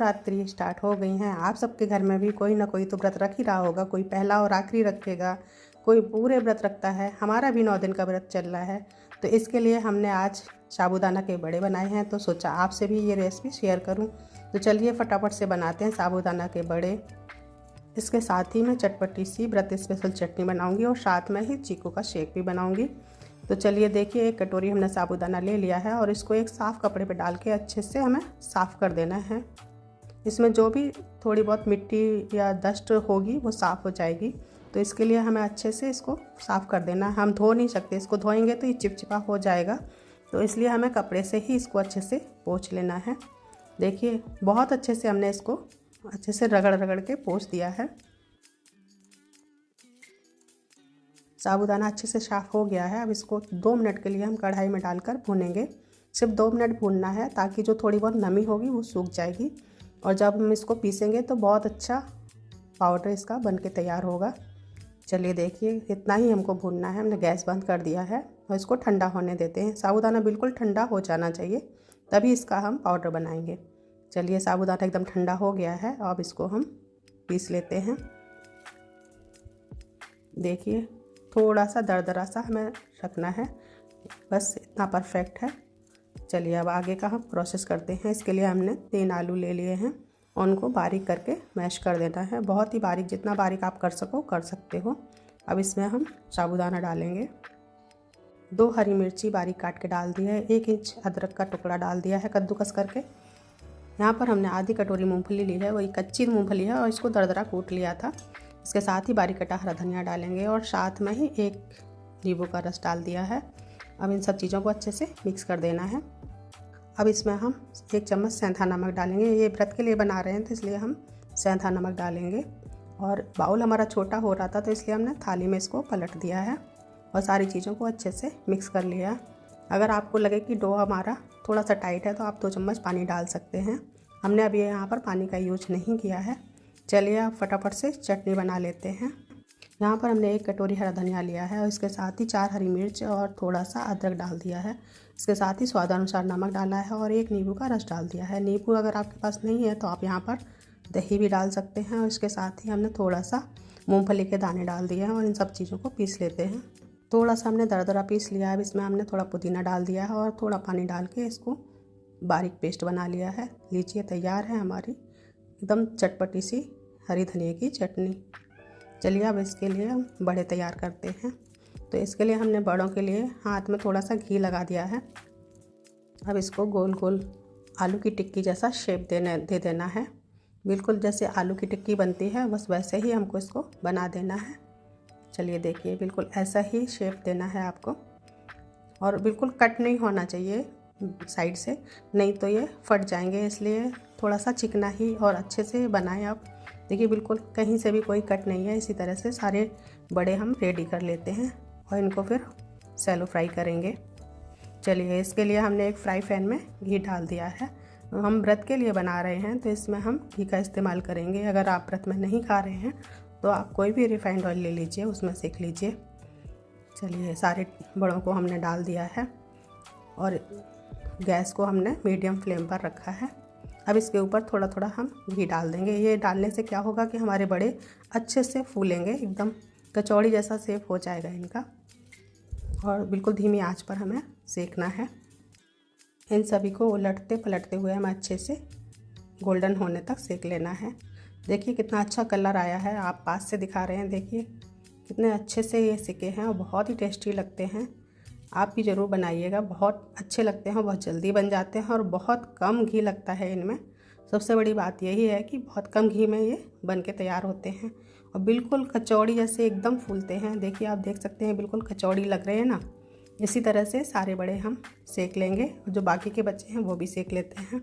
Navratri start हो गई हैं। आप सबके घर में भी कोई ना कोई तो व्रत रख ही रहा होगा, कोई पहला और आखिरी रखेगा, कोई पूरे व्रत रखता है। हमारा भी 9 दिन का व्रत चल रहा है, तो इसके लिए हमने आज साबूदाना के बड़े बनाए हैं, तो सोचा आपसे भी ये रेसिपी शेयर करूं। तो चलिए फटाफट से बनाते हैं साबूदाना के बड़े। इसके साथ ही मैं चटपटी सी व्रत स्पेशल चटनी बनाऊंगी और साथ में ही चीकू का शेक भी बनाऊंगी। तो चलिए देखिए, एक कटोरी हमने साबूदाना ले लिया है और इसको एक साफ़ कपड़े पे डाल के अच्छे से हमें साफ़ कर देना है। इसमें जो भी थोड़ी बहुत मिट्टी या डस्ट होगी वो साफ़ हो जाएगी। तो इसके लिए हमें अच्छे से इसको साफ़ कर देना है। हम धो नहीं सकते, इसको धोएंगे तो ये चिपचिपा हो जाएगा, तो इसलिए हमें कपड़े से ही इसको अच्छे से पोंछ लेना है। देखिए बहुत अच्छे से हमने इसको अच्छे से रगड़ रगड़ के पोंछ दिया है। साबूदाना अच्छे से साफ़ हो गया है। अब इसको 2 मिनट के लिए हम कढ़ाई में डालकर भूनेंगे। सिर्फ 2 मिनट भूनना है, ताकि जो थोड़ी बहुत नमी होगी वो सूख जाएगी और जब हम इसको पीसेंगे तो बहुत अच्छा पाउडर इसका बनके तैयार होगा। चलिए देखिए, इतना ही हमको भूनना है। हमने गैस बंद कर दिया है और इसको ठंडा होने देते हैं। साबूदाना बिल्कुल ठंडा हो जाना चाहिए, तभी इसका हम पाउडर बनाएंगे। चलिए साबूदाना एकदम ठंडा हो गया है, अब इसको हम पीस लेते हैं। देखिए थोड़ा सा दरदरा सा हमें रखना है, बस इतना परफेक्ट है। चलिए अब आगे का हम प्रोसेस करते हैं। इसके लिए हमने 3 आलू ले लिए हैं और उनको बारीक करके मैश कर देना है। बहुत ही बारीक, जितना बारीक आप कर सको कर सकते हो। अब इसमें हम साबूदाना डालेंगे। 2 हरी मिर्ची बारीक काट के डाल दी है। 1 इंच अदरक का टुकड़ा डाल दिया है कद्दूकस करके। यहाँ पर हमने आधी कटोरी मूंगफली ली है, वही कच्ची मूंगफली है और इसको दरदरा कूट लिया था। इसके साथ ही बारीक कटा हरा धनिया डालेंगे और साथ में ही 1 नींबू का रस डाल दिया है। अब इन सब चीज़ों को अच्छे से मिक्स कर देना है। अब इसमें हम 1 चम्मच सेंधा नमक डालेंगे। ये व्रत के लिए बना रहे हैं तो इसलिए हम सेंधा नमक डालेंगे। और बाउल हमारा छोटा हो रहा था तो इसलिए हमने थाली में इसको पलट दिया है और सारी चीज़ों को अच्छे से मिक्स कर लिया। अगर आपको लगे कि डो हमारा थोड़ा सा टाइट है तो आप 2 चम्मच पानी डाल सकते हैं। हमने अभी यहाँ पर पानी का यूज नहीं किया है। चलिए आप फटाफट से चटनी बना लेते हैं। यहाँ पर हमने 1 कटोरी हरा धनिया लिया है और इसके साथ ही 4 हरी मिर्च और थोड़ा सा अदरक डाल दिया है। इसके साथ ही स्वादानुसार नमक डाला है और 1 नींबू का रस डाल दिया है। नींबू अगर आपके पास नहीं है तो आप यहाँ पर दही भी डाल सकते हैं। और इसके साथ ही हमने थोड़ा सा मूंगफली के दाने डाल दिए हैं और इन सब चीज़ों को पीस लेते हैं। थोड़ा सा हमने दरदरा पीस लिया है। अब इसमें हमने थोड़ा पुदीना डाल दिया है और थोड़ा पानी डाल के इसको बारीक पेस्ट बना लिया है। लीजिए तैयार है हमारी एकदम चटपटी सी हरी धनिया की चटनी। चलिए अब इसके लिए हम बड़े तैयार करते हैं। तो इसके लिए हमने बड़ों के लिए हाथ में थोड़ा सा घी लगा दिया है। अब इसको गोल गोल आलू की टिक्की जैसा शेप दे देना है। बिल्कुल जैसे आलू की टिक्की बनती है बस वैसे ही हमको इसको बना देना है। चलिए देखिए, बिल्कुल ऐसा ही शेप देना है आपको और बिल्कुल कट नहीं होना चाहिए साइड से, नहीं तो ये फट जाएंगे। इसलिए थोड़ा सा चिकना ही और अच्छे से बनाएं आप। देखिए बिल्कुल कहीं से भी कोई कट नहीं है। इसी तरह से सारे बड़े हम रेडी कर लेते हैं और इनको फिर सैलो फ्राई करेंगे। चलिए इसके लिए हमने एक फ्राई पैन में घी डाल दिया है। हम व्रत के लिए बना रहे हैं तो इसमें हम घी का इस्तेमाल करेंगे। अगर आप व्रत में नहीं खा रहे हैं तो आप कोई भी रिफाइंड ऑयल ले लीजिए, उसमें सेक लीजिए। चलिए सारे बड़ों को हमने डाल दिया है और गैस को हमने मीडियम फ्लेम पर रखा है। अब इसके ऊपर थोड़ा थोड़ा हम घी डाल देंगे। ये डालने से क्या होगा कि हमारे बड़े अच्छे से फूलेंगे, एकदम कचौड़ी जैसा शेप हो जाएगा इनका। और बिल्कुल धीमी आंच पर हमें सेकना है। इन सभी को उलटते पलटते हुए हमें अच्छे से गोल्डन होने तक सेक लेना है। देखिए कितना अच्छा कलर आया है, आप पास से दिखा रहे हैं। देखिए कितने अच्छे से ये सिके हैं और बहुत ही टेस्टी लगते हैं। आप भी ज़रूर बनाइएगा, बहुत अच्छे लगते हैं, बहुत जल्दी बन जाते हैं और बहुत कम घी लगता है इनमें। सबसे बड़ी बात यही है कि बहुत कम घी में ये बन के तैयार होते हैं और बिल्कुल कचौड़ी जैसे एकदम फूलते हैं। देखिए आप देख सकते हैं बिल्कुल कचौड़ी लग रहे हैं ना। इसी तरह से सारे बड़े हम सेक लेंगे और जो बाकी के बचे हैं वो भी सेक लेते हैं।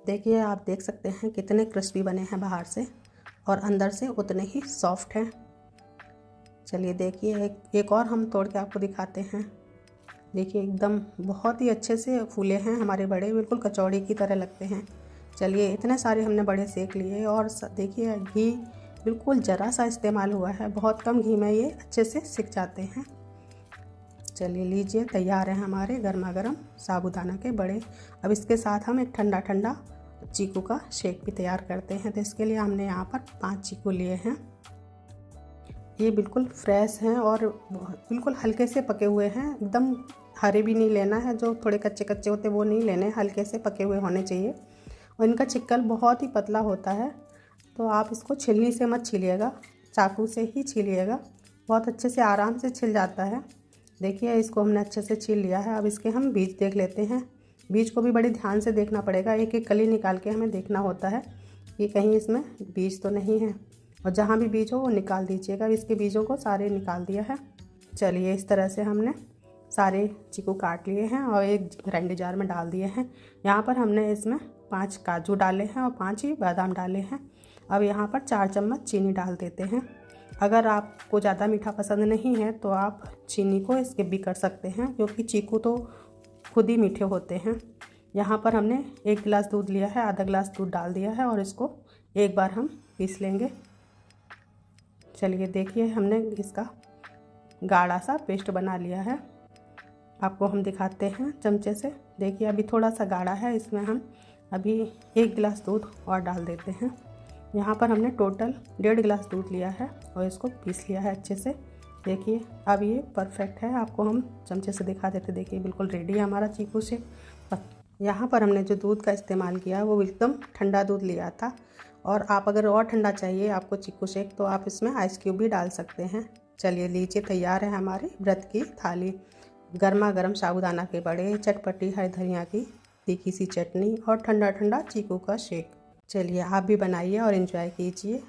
देखिए आप देख सकते हैं कितने क्रिस्पी बने हैं बाहर से और अंदर से उतने ही सॉफ्ट हैं। चलिए देखिए एक और हम तोड़ के आपको दिखाते हैं। देखिए एकदम बहुत ही अच्छे से फूले हैं हमारे बड़े, बिल्कुल कचौड़ी की तरह लगते हैं। चलिए इतने सारे हमने बड़े सेक लिए और देखिए घी बिल्कुल ज़रा सा इस्तेमाल हुआ है, बहुत कम घी में ये अच्छे से सिक जाते हैं। चलिए लीजिए, तैयार है हमारे गर्मा गर्म साबूदाना के बड़े। अब इसके साथ हम एक ठंडा ठंडा चीकू का शेक भी तैयार करते हैं। तो इसके लिए हमने यहाँ पर 5 चीकू लिए हैं। ये बिल्कुल फ्रेश हैं और बिल्कुल हल्के से पके हुए हैं, एकदम हरे भी नहीं लेना है, जो थोड़े कच्चे कच्चे होते वो नहीं लेने, हल्के से पके हुए होने चाहिए। और इनका छिक्कल बहुत ही पतला होता है, तो आप इसको छीलनी से मत छीलिएगा, चाकू से ही छीलिएगा, बहुत अच्छे से आराम से छिल जाता है। देखिए इसको हमने अच्छे से छील लिया है। अब इसके हम बीज देख लेते हैं। बीज को भी बड़े ध्यान से देखना पड़ेगा, एक एक कली निकाल के हमें देखना होता है कि कहीं इसमें बीज तो नहीं है, और जहाँ भी बीज हो वो निकाल दीजिएगा। इसके बीजों को सारे निकाल दिया है। चलिए इस तरह से हमने सारे चीकू काट लिए हैं और एक ग्राइंडर जार में डाल दिए हैं। यहाँ पर हमने इसमें 5 काजू डाले हैं और 5 ही बादाम डाले हैं। अब यहाँ पर 4 चम्मच चीनी डाल देते हैं। अगर आपको ज़्यादा मीठा पसंद नहीं है तो आप चीनी को स्किप भी कर सकते हैं, क्योंकि चीकू तो खुद ही मीठे होते हैं। यहाँ पर हमने 1 गिलास दूध लिया है, आधा गिलास दूध डाल दिया है और इसको एक बार हम पीस लेंगे। चलिए देखिए हमने इसका गाढ़ा सा पेस्ट बना लिया है। आपको हम दिखाते हैं चमचे से। देखिए अभी थोड़ा सा गाढ़ा है, इसमें हम अभी 1 गिलास दूध और डाल देते हैं। यहाँ पर हमने टोटल 1.5 गिलास दूध लिया है और इसको पीस लिया है अच्छे से। देखिए अब ये परफेक्ट है, आपको हम चमचे से दिखा देते। देखिए बिल्कुल रेडी है हमारा चीकू शेक। यहाँ पर हमने जो दूध का इस्तेमाल किया वो एकदम ठंडा दूध लिया था, और आप अगर और ठंडा चाहिए आपको चीकू शेक तो आप इसमें आइस क्यूब भी डाल सकते हैं। चलिए लीजिए, तैयार है हमारी व्रत की थाली। गर्मा गर्म साबूदाना के बड़े, चटपटी हरी धनिया की तीखी सी चटनी और ठंडा ठंडा चीकू का शेक। चलिए आप भी बनाइए और एंजॉय कीजिए।